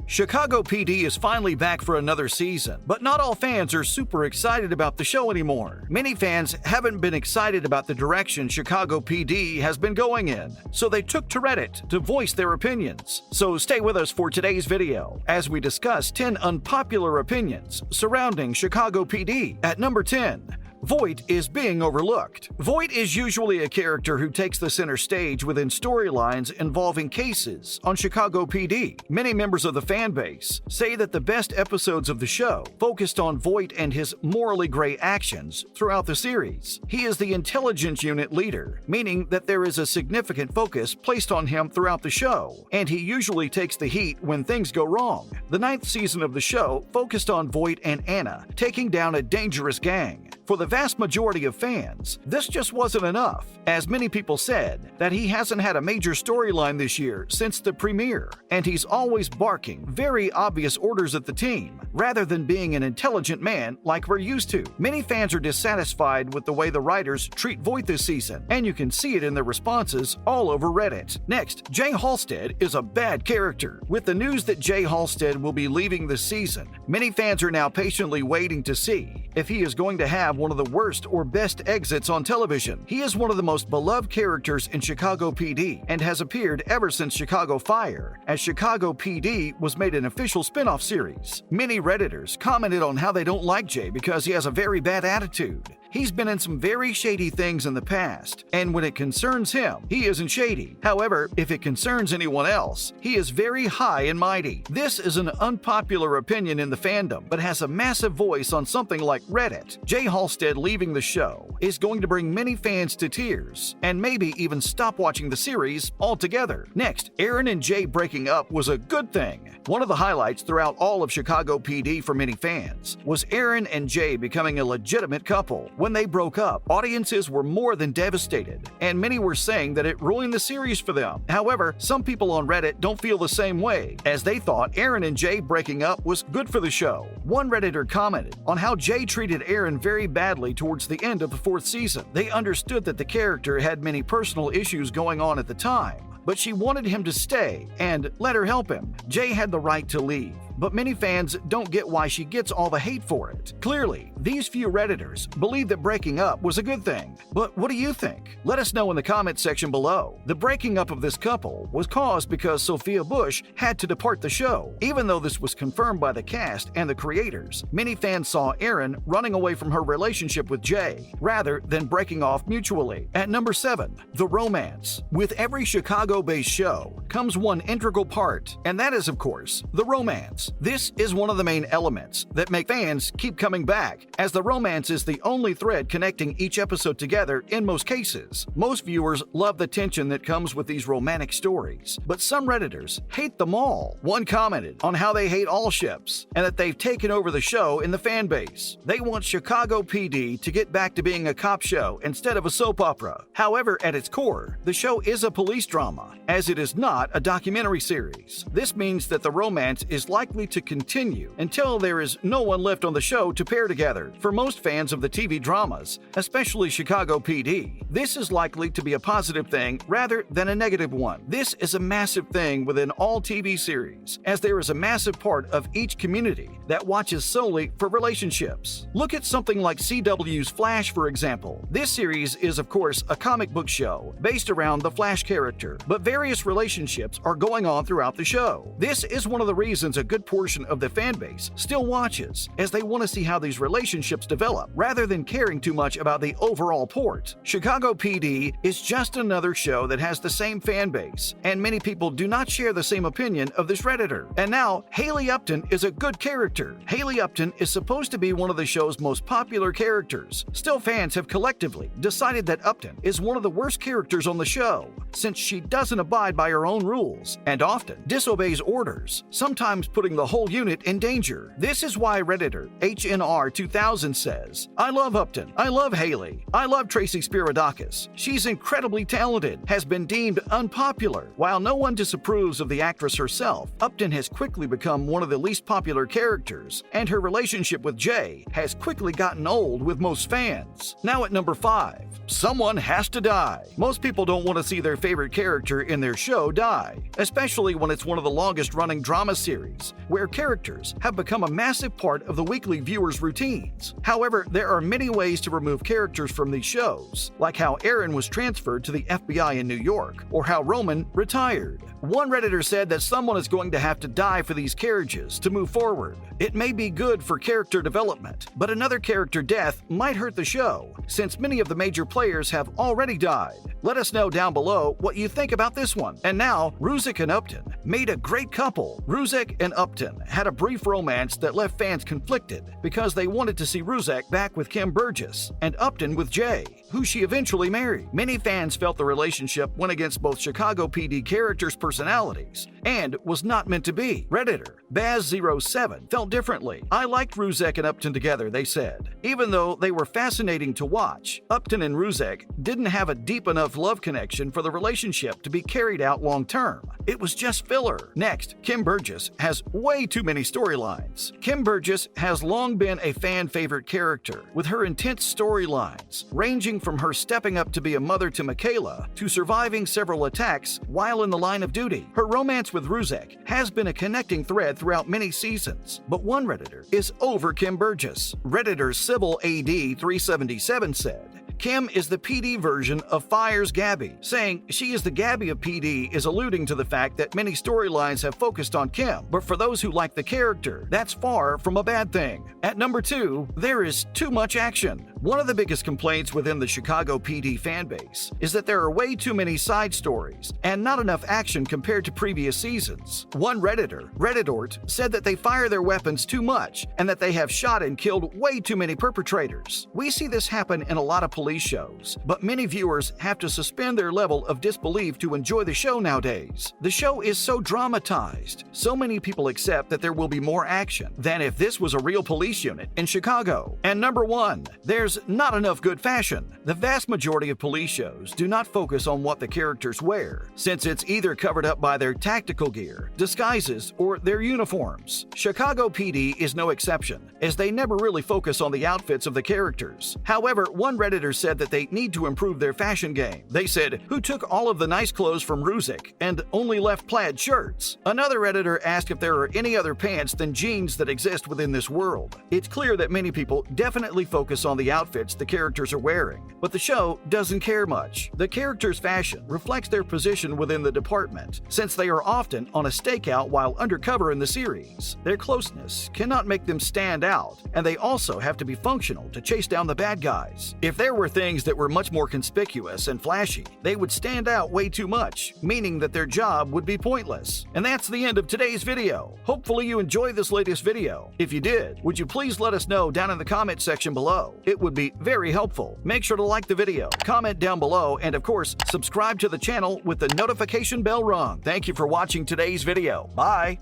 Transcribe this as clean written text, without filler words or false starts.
Chicago PD is finally back for another season, but not all fans are super excited about the show anymore. Many fans haven't been excited about the direction Chicago PD has been going in, so they took to Reddit to voice their opinions. So stay with us for today's video as we discuss 10 unpopular opinions surrounding Chicago PD. At number 10, Voight is being overlooked. Voight is usually a character who takes the center stage within storylines involving cases on Chicago PD. Many members of the fan base say that the best episodes of the show focused on Voight and his morally gray actions throughout the series. He is the intelligence unit leader, meaning that there is a significant focus placed on him throughout the show, and he usually takes the heat when things go wrong. The 9th season of the show focused on Voight and Anna taking down a dangerous gang. For the vast majority of fans, this just wasn't enough, as many people said that he hasn't had a major storyline this year since the premiere, and he's always barking very obvious orders at the team, rather than being an intelligent man like we're used to. Many fans are dissatisfied with the way the writers treat Voight this season, and you can see it in their responses all over Reddit. Next, Jay Halstead is a bad character. With the news that Jay Halstead will be leaving this season, many fans are now patiently waiting to see if he is going to have one of the worst or best exits on television. He is one of the most beloved characters in Chicago PD and has appeared ever since Chicago Fire, as Chicago PD was made an official spin-off series. Many Redditors commented on how they don't like Jay because he has a very bad attitude. He's been in some very shady things in the past, and when it concerns him, he isn't shady. However, if it concerns anyone else, he is very high and mighty. This is an unpopular opinion in the fandom, but has a massive voice on something like Reddit. Jay Halstead leaving the show is going to bring many fans to tears, and maybe even stop watching the series altogether. Next, Aaron and Jay breaking up was a good thing. One of the highlights throughout all of Chicago PD for many fans was Aaron and Jay becoming a legitimate couple. When they broke up, audiences were more than devastated, and many were saying that it ruined the series for them. However, some people on Reddit don't feel the same way, as they thought Aaron and Jay breaking up was good for the show. One Redditor commented on how Jay treated Aaron very badly towards the end of the 4th season. They understood that the character had many personal issues going on at the time, but she wanted him to stay and let her help him. Jay had the right to leave, but many fans don't get why she gets all the hate for it. Clearly, these few Redditors believe that breaking up was a good thing. But what do you think? Let us know in the comment section below. The breaking up of this couple was caused because Sophia Bush had to depart the show. Even though this was confirmed by the cast and the creators, many fans saw Aaron running away from her relationship with Jay, rather than breaking off mutually. At number 7, the romance. With every Chicago-based show comes one integral part, and that is, of course, the romance. This is one of the main elements that make fans keep coming back, as the romance is the only thread connecting each episode together in most cases. Most viewers love the tension that comes with these romantic stories, but some Redditors hate them all. One commented on how they hate all ships, and that they've taken over the show in the fan base. They want Chicago PD to get back to being a cop show instead of a soap opera. However, at its core, the show is a police drama, as it is not a documentary series. This means that the romance is likely to continue until there is no one left on the show to pair together. For most fans of the TV dramas, especially Chicago PD, this is likely to be a positive thing rather than a negative one. This is a massive thing within all TV series, as there is a massive part of each community that watches solely for relationships. Look at something like CW's Flash, for example. This series is, of course, a comic book show based around the Flash character, but various relationships are going on throughout the show. This is one of the reasons a good portion of the fan base still watches, as they want to see how these relationships develop, rather than caring too much about the overall port. Chicago PD is just another show that has the same fan base, and many people do not share the same opinion of this Redditor. And now, Haley Upton is a good character. Haley Upton is supposed to be one of the show's most popular characters. Still, fans have collectively decided that Upton is one of the worst characters on the show, since she doesn't abide by her own rules and often disobeys orders, sometimes putting the whole unit in danger. This is why Redditor HNR2000 3000 says, "I love Upton. I love Haley. I love Tracy Spiridakis. She's incredibly talented, has been deemed unpopular. While no one disapproves of the actress herself, Upton has quickly become one of the least popular characters, and her relationship with Jay has quickly gotten old with most fans." Now at number 5, someone has to die. Most people don't want to see their favorite character in their show die, especially when it's one of the longest-running drama series, where characters have become a massive part of the weekly viewers' routines. However, there are many ways to remove characters from these shows, like how Aaron was transferred to the FBI in New York, or how Roman retired. One Redditor said that someone is going to have to die for these carriages to move forward. It may be good for character development, but another character death might hurt the show, since many of the major players have already died. Let us know down below what you think about this one. And now, Ruzek and Upton made a great couple. Ruzek and Upton had a brief romance that left fans conflicted because they wanted to see Ruzek back with Kim Burgess and Upton with Jay, who she eventually married. Many fans felt the relationship went against both Chicago PD characters' personalities and was not meant to be. Redditor Baz07 felt differently. "I liked Ruzek and Upton together," they said. "Even though they were fascinating to watch, Upton and Ruzek didn't have a deep enough love connection for the relationship to be carried out long term. It was just filler." Next, Kim Burgess has way too many storylines. Kim Burgess has long been a fan favorite character, with her intense storylines ranging from her stepping up to be a mother to Michaela to surviving several attacks while in the line of duty. Her romance with Ruzek has been a connecting thread throughout many seasons, but one Redditor is over Kim Burgess. Redditor Sybil AD377 said, "Kim is the PD version of Fire's Gabby." Saying she is the Gabby of PD is alluding to the fact that many storylines have focused on Kim, but for those who like the character, that's far from a bad thing. At number 2, there is too much action. One of the biggest complaints within the Chicago PD fanbase is that there are way too many side stories and not enough action compared to previous seasons. One Redditor, Redditort, said that they fire their weapons too much and that they have shot and killed way too many perpetrators. We see this happen in a lot of police shows, but many viewers have to suspend their level of disbelief to enjoy the show nowadays. The show is so dramatized. So many people accept that there will be more action than if this was a real police unit in Chicago. And number 1, there's not enough good fashion. The vast majority of police shows do not focus on what the characters wear, since it's either covered up by their tactical gear, disguises, or their uniforms. Chicago PD is no exception, as they never really focus on the outfits of the characters. However, one Redditor said that they need to improve their fashion game. They said, "Who took all of the nice clothes from Ruzek and only left plaid shirts?" Another Redditor asked if there are any other pants than jeans that exist within this world. It's clear that many people definitely focus on the outfits the characters are wearing, but the show doesn't care much. The characters' fashion reflects their position within the department, since they are often on a stakeout while undercover in the series. Their closeness cannot make them stand out, and they also have to be functional to chase down the bad guys. If there were things that were much more conspicuous and flashy, they would stand out way too much, meaning that their job would be pointless. And that's the end of today's video. Hopefully you enjoyed this latest video. If you did, would you please let us know down in the comment section below? It would be very helpful. Make sure to like the video, comment down below, and of course, subscribe to the channel with the notification bell rung. Thank you for watching today's video. Bye!